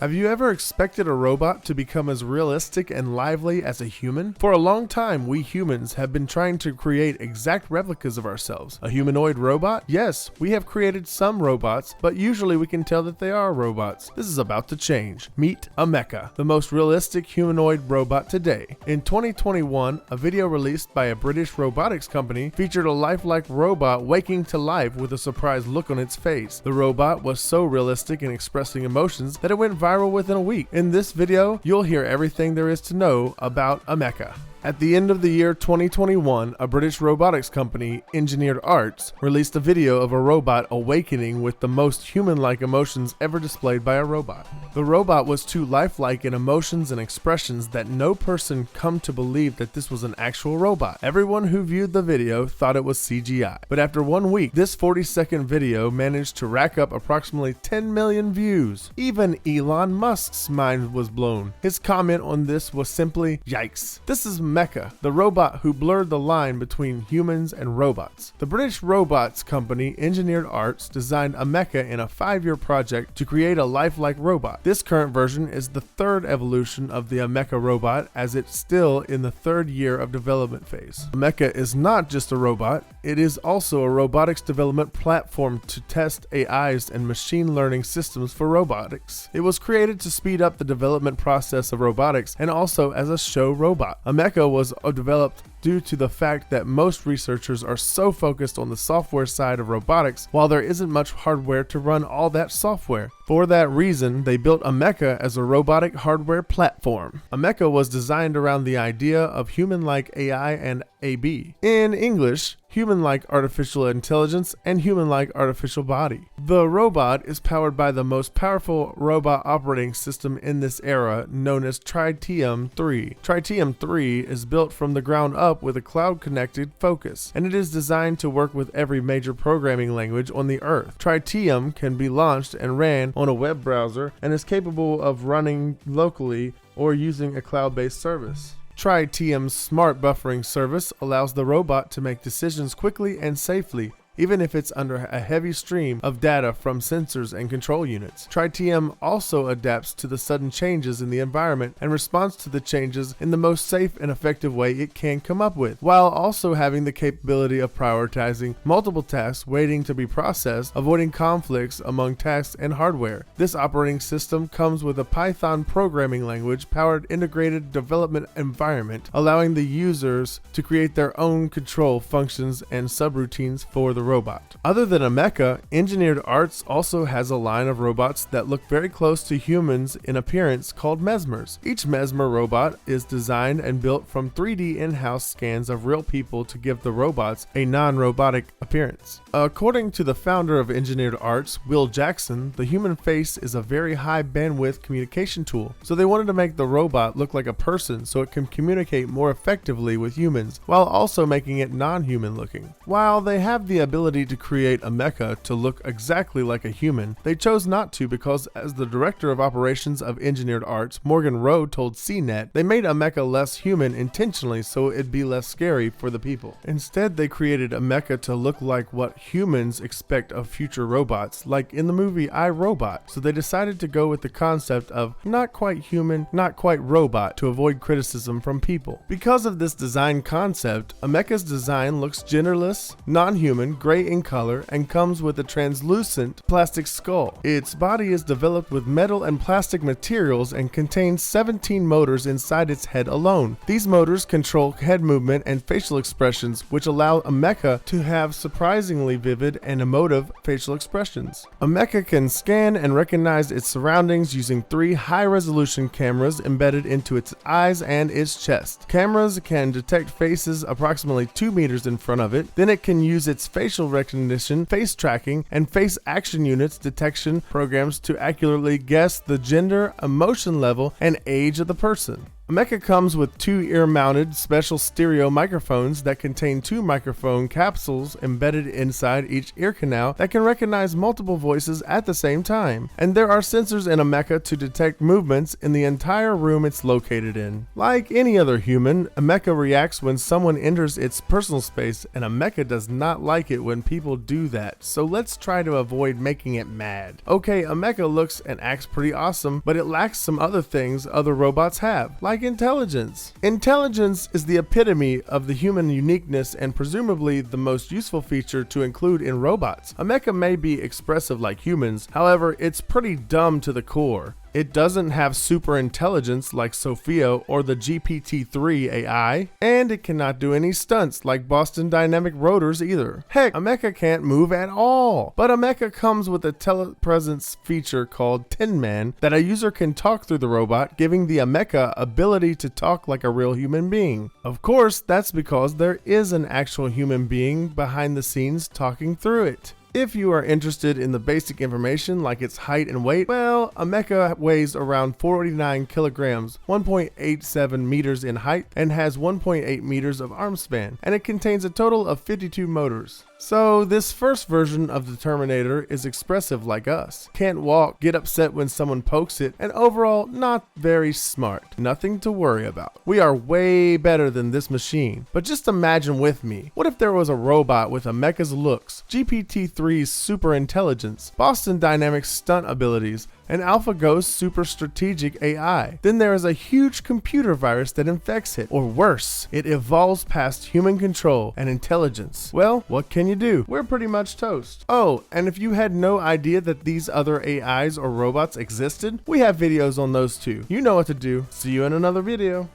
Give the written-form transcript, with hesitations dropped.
Have you ever expected a robot to become as realistic and lively as a human? For a long time, we humans have been trying to create exact replicas of ourselves. A humanoid robot? Yes, we have created some robots, but usually we can tell that they are robots. This is about to change. Meet Ameca, the most realistic humanoid robot today. In 2021, a video released by a British robotics company featured a lifelike robot waking to life with a surprised look on its face. The robot was so realistic in expressing emotions that it went viral within a week. In this video, you'll hear everything there is to know about Ameca. At the end of the year 2021, a British robotics company, Engineered Arts, released a video of a robot awakening with the most human-like emotions ever displayed by a robot. The robot was too lifelike in emotions and expressions that no person come to believe that this was an actual robot. Everyone who viewed the video thought it was CGI. But after 1 week, this 40-second video managed to rack up approximately 10 million views. Even Elon Musk's mind was blown. His comment on this was simply, "Yikes. This is Ameca, the robot who blurred the line between humans and robots." The British robots company Engineered Arts designed Ameca in a 5-year project to create a lifelike robot. This current version is the third evolution of the Ameca robot, as it's still in the 3rd year of development phase. Ameca is not just a robot, it is also a robotics development platform to test AIs and machine learning systems for robotics. It was created to speed up the development process of robotics and also as a show robot. Ameca was developed due to the fact that most researchers are so focused on the software side of robotics, while there isn't much hardware to run all that software. For that reason, they built Ameca as a robotic hardware platform. Ameca was designed around the idea of human-like AI and AB. In English, human-like artificial intelligence and human-like artificial body. The robot is powered by the most powerful robot operating system in this era, known as Tritium 3. Tritium 3 is built from the ground up with a cloud-connected focus, and it is designed to work with every major programming language on the Earth. Tritium can be launched and ran on a web browser and is capable of running locally or using a cloud-based service. Tritium's smart buffering service allows the robot to make decisions quickly and safely, even if it's under a heavy stream of data from sensors and control units. Tritium also adapts to the sudden changes in the environment and responds to the changes in the most safe and effective way it can come up with, while also having the capability of prioritizing multiple tasks waiting to be processed, avoiding conflicts among tasks and hardware. This operating system comes with a Python programming language powered integrated development environment, allowing the users to create their own control functions and subroutines for the robot. Other than Ameca, Engineered Arts also has a line of robots that look very close to humans in appearance called Mesmers. Each Mesmer robot is designed and built from 3D in-house scans of real people to give the robots a non-robotic appearance. According to the founder of Engineered Arts, Will Jackson, the human face is a very high bandwidth communication tool, so they wanted to make the robot look like a person so it can communicate more effectively with humans, while also making it non-human looking. While they have the ability to create Ameca to look exactly like a human, they chose not to because, as the director of operations of Engineered Arts, Morgan Rowe, told CNET, they made Ameca less human intentionally so it'd be less scary for the people. Instead, they created Ameca to look like what humans expect of future robots, like in the movie I, Robot. So they decided to go with the concept of not quite human, not quite robot to avoid criticism from people. Because of this design concept, Ameca's design looks genderless, non-human, gray in color, and comes with a translucent plastic skull. Its body is developed with metal and plastic materials and contains 17 motors inside its head alone. These motors control head movement and facial expressions, which allow Ameca to have surprisingly vivid and emotive facial expressions. Ameca can scan and recognize its surroundings using 3 high-resolution cameras embedded into its eyes and its chest. Cameras can detect faces approximately 2 meters in front of it, then it can use its facial recognition, face tracking, and face action units detection programs to accurately guess the gender, emotion level, and age of the person. Ameca comes with 2 ear-mounted special stereo microphones that contain 2 microphone capsules embedded inside each ear canal that can recognize multiple voices at the same time. And there are sensors in Ameca to detect movements in the entire room it's located in. Like any other human, Ameca reacts when someone enters its personal space, and Ameca does not like it when people do that, so let's try to avoid making it mad. Okay, Ameca looks and acts pretty awesome, but it lacks some other things other robots have, like intelligence. Intelligence is the epitome of the human uniqueness and presumably the most useful feature to include in robots. Ameca may be expressive like humans, however, it's pretty dumb to the core. It doesn't have super intelligence like Sophia or the GPT-3 AI, and it cannot do any stunts like Boston Dynamic rotors either. Heck, Ameca can't move at all. But Ameca comes with a telepresence feature called Tin Man that a user can talk through the robot, giving the Ameca ability to talk like a real human being. Of course, that's because there is an actual human being behind the scenes talking through it. If you are interested in the basic information like its height and weight, well, Ameca weighs around 49 kilograms, 1.87 meters in height, and has 1.8 meters of arm span, and it contains a total of 52 motors. So this first version of the Terminator is expressive like us, can't walk, get upset when someone pokes it, and overall not very smart. Nothing to worry about. We are way better than this machine. But just imagine with me, what if there was a robot with Ameca's looks, GPT-3's super intelligence, Boston Dynamics stunt abilities, and AlphaGo's super strategic AI. Then there is a huge computer virus that infects it, or worse, it evolves past human control and intelligence. Well, what can you do? We're pretty much toast. Oh, and if you had no idea that these other AIs or robots existed, we have videos on those too. You know what to do. See you in another video.